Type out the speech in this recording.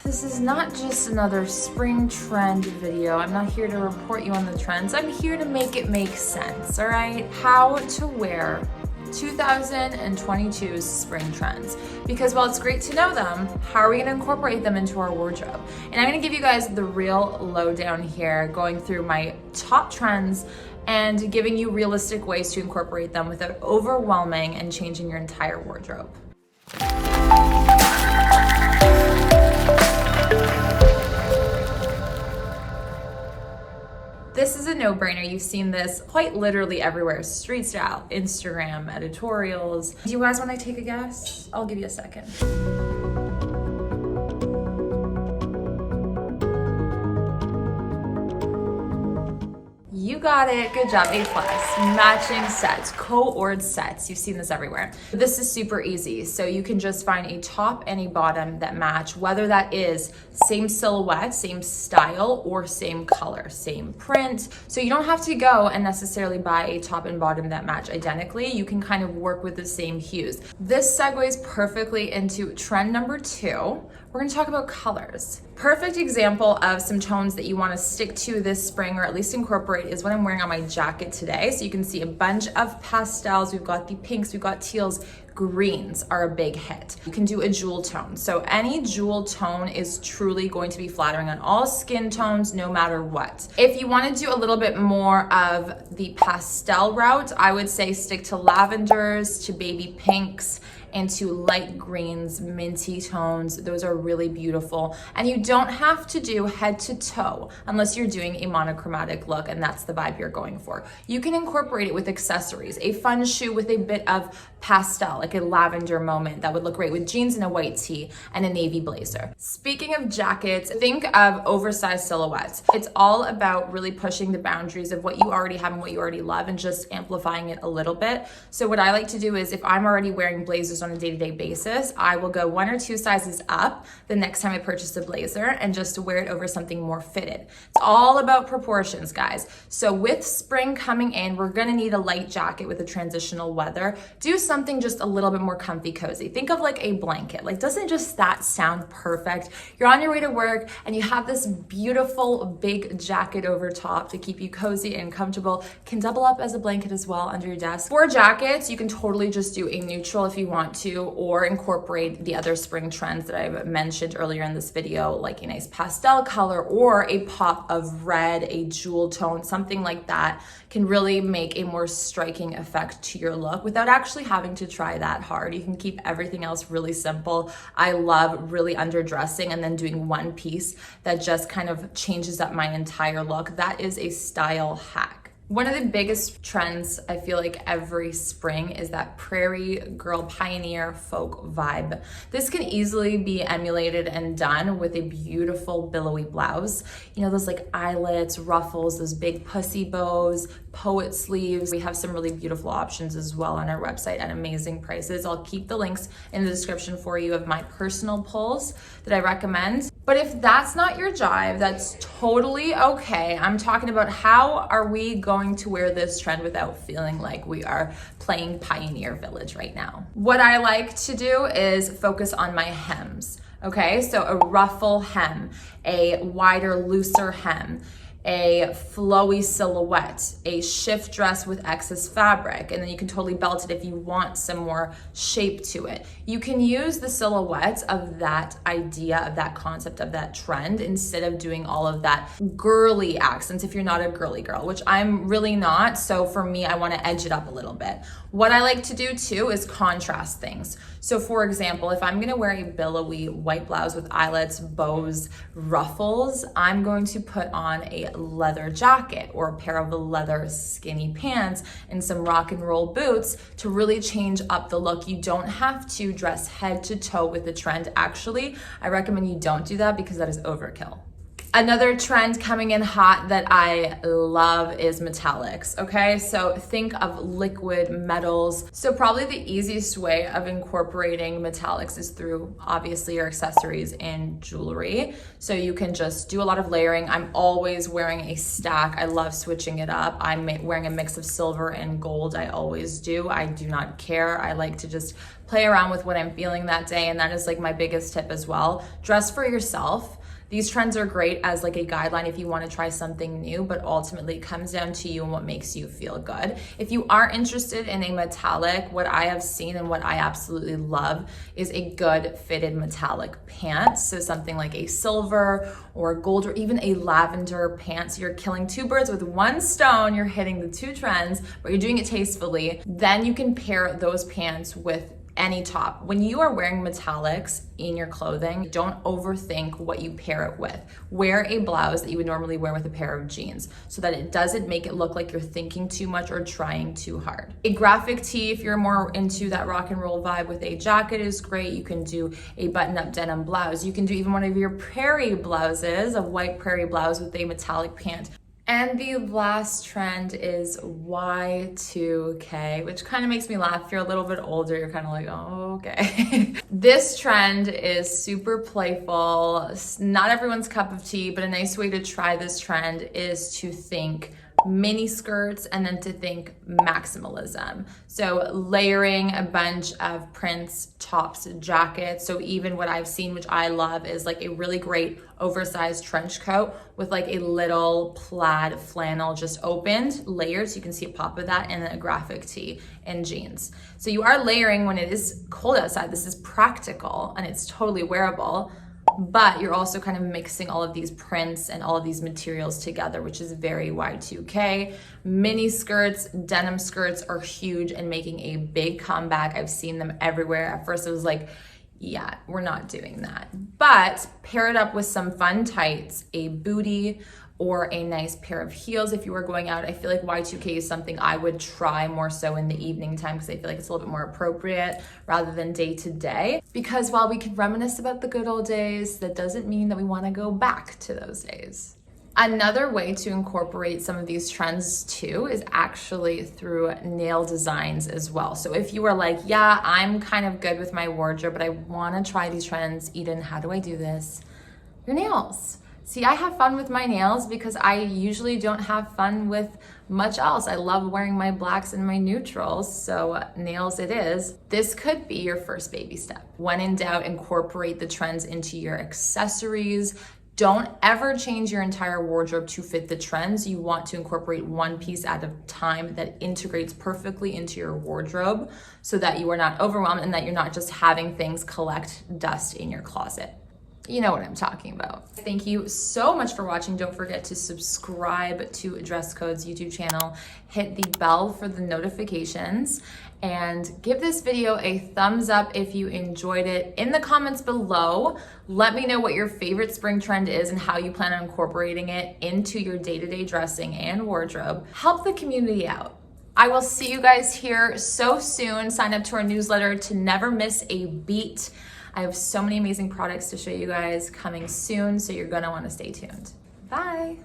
This is not just another spring trend video. I'm not here to report you on the trends. I'm here to make it make sense, all right? How to wear 2022's spring trends. Because while it's great to know them, how are we gonna incorporate them into our wardrobe? And I'm gonna give you guys the real lowdown here, going through my top trends and giving you realistic ways to incorporate them without overwhelming and changing your entire wardrobe. This is a no-brainer. You've seen this quite literally everywhere. Street style, Instagram, editorials. Do you guys want to take a guess? I'll give you a second. You got it, good job, A+. Matching sets, co-ord sets, you've seen this everywhere. This is super easy, so you can just find a top and a bottom that match, whether that is same silhouette, same style, or same color, same print. So you don't have to go and necessarily buy a top and bottom that match identically. You can kind of work with the same hues. This segues perfectly into trend number 2. We're gonna talk about colors. Perfect example of some tones that you wanna stick to this spring, or at least incorporate, is what I'm wearing on my jacket today. So you can see a bunch of pastels. We've got the pinks, we've got teals. Greens are a big hit. You can do a jewel tone. So any jewel tone is truly going to be flattering on all skin tones, no matter what. If you want to do a little bit more of the pastel route, I would say stick to lavenders, to baby pinks, and to light greens, minty tones. Those are really beautiful. And you don't have to do head to toe unless you're doing a monochromatic look and that's the vibe you're going for. You can incorporate it with accessories. A fun shoe with a bit of pastel, like a lavender moment, that would look great with jeans and a white tee and a navy blazer. Speaking of jackets, think of oversized silhouettes. It's all about really pushing the boundaries of what you already have and what you already love and just amplifying it a little bit. So what I like to do is, if I'm already wearing blazers on a day-to-day basis, I will go 1 or 2 sizes up the next time I purchase a blazer and just wear it over something more fitted. It's all about proportions, guys. So with spring coming in, we're gonna need a light jacket with a transitional weather. Do something just a little bit more comfy, cozy. Think of like a blanket. Like, doesn't just that sound perfect? You're on your way to work and you have this beautiful big jacket over top to keep you cozy and comfortable. Can double up as a blanket as well under your desk. For jackets, you can totally just do a neutral if you want to, or incorporate the other spring trends that I've mentioned earlier in this video, like a nice pastel color or a pop of red, a jewel tone, something like that can really make a more striking effect to your look without actually having to try that hard. You can keep everything else really simple. I love really underdressing and then doing one piece that just kind of changes up my entire look. That is a style hack. One of the biggest trends I feel like every spring is that prairie girl pioneer folk vibe. This can easily be emulated and done with a beautiful billowy blouse. You know, those like eyelets, ruffles, those big pussy bows, poet sleeves. We have some really beautiful options as well on our website at amazing prices. I'll keep the links in the description for you of my personal pulls that I recommend. But if that's not your jive, that's totally okay. I'm talking about how are we going to wear this trend without feeling like we are playing Pioneer Village right now. What I like to do is focus on my hems. Okay, so a ruffle hem, a wider, looser hem, a flowy silhouette, a shift dress with excess fabric, and then you can totally belt it if you want some more shape to it. You can use the silhouettes of that idea, of that concept, of that trend, instead of doing all of that girly accents if you're not a girly girl, which I'm really not. So for me, I want to edge it up a little bit. What I like to do too is contrast things. So for example, if I'm going to wear a billowy white blouse with eyelets, bows, ruffles, I'm going to put on a leather jacket or a pair of leather skinny pants and some rock and roll boots to really change up the look. You don't have to dress head to toe with the trend. Actually, I recommend you don't do that because that is overkill. Another trend coming in hot that I love is metallics, okay? So think of liquid metals. So probably the easiest way of incorporating metallics is through obviously your accessories and jewelry. So you can just do a lot of layering. I'm always wearing a stack. I love switching it up. I'm wearing a mix of silver and gold. I always do. I do not care. I like to just play around with what I'm feeling that day, and that is like my biggest tip as well. Dress for yourself. These trends are great as like a guideline if you want to try something new, but ultimately it comes down to you and what makes you feel good. If you are interested in a metallic, what I have seen and what I absolutely love is a good fitted metallic pant. So something like a silver or gold or even a lavender pant. So you're killing two birds with one stone. You're hitting the two trends, but you're doing it tastefully. Then you can pair those pants with any top. When you are wearing metallics in your clothing, don't overthink what you pair it with. Wear a blouse that you would normally wear with a pair of jeans so that it doesn't make it look like you're thinking too much or trying too hard. A graphic tee, if you're more into that rock and roll vibe with a jacket, is great. You can do a button-up denim blouse. You can do even one of your prairie blouses, a white prairie blouse with a metallic pant. And the last trend is Y2K, which kind of makes me laugh. If you're a little bit older, you're kind of like, oh, okay. This trend is super playful. Not everyone's cup of tea, but a nice way to try this trend is to think mini skirts and then to think maximalism. So layering a bunch of prints, tops, jackets. So even what I've seen, which I love, is like a really great oversized trench coat with like a little plaid flannel just opened, layered, so you can see a pop of that, and then a graphic tee and jeans. So you are layering when it is cold outside. This is practical and it's totally wearable, but you're also kind of mixing all of these prints and all of these materials together, which is very Y2K. Mini skirts, denim skirts are huge and making a big comeback. I've seen them everywhere. At first it was like, yeah, we're not doing that. But pair it up with some fun tights, a bootie, or a nice pair of heels if you were going out. I feel like Y2K is something I would try more so in the evening time because I feel like it's a little bit more appropriate rather than day to day. Because while we can reminisce about the good old days, that doesn't mean that we want to go back to those days. Another way to incorporate some of these trends too is actually through nail designs as well. So if you are like, yeah, I'm kind of good with my wardrobe, but I want to try these trends, Eden, how do I do this? Your nails. See, I have fun with my nails because I usually don't have fun with much else. I love wearing my blacks and my neutrals, so nails it is. This could be your first baby step. When in doubt, incorporate the trends into your accessories. Don't ever change your entire wardrobe to fit the trends. You want to incorporate one piece at a time that integrates perfectly into your wardrobe so that you are not overwhelmed and that you're not just having things collect dust in your closet. You know what I'm talking about. Thank you so much for watching. Don't forget to subscribe to Dress Code's YouTube channel. Hit the bell for the notifications and give this video a thumbs up if you enjoyed it. In the comments below, let me know what your favorite spring trend is and how you plan on incorporating it into your day-to-day dressing and wardrobe. Help the community out. I will see you guys here so soon. Sign up to our newsletter to never miss a beat. I have so many amazing products to show you guys coming soon, so you're gonna wanna stay tuned. Bye.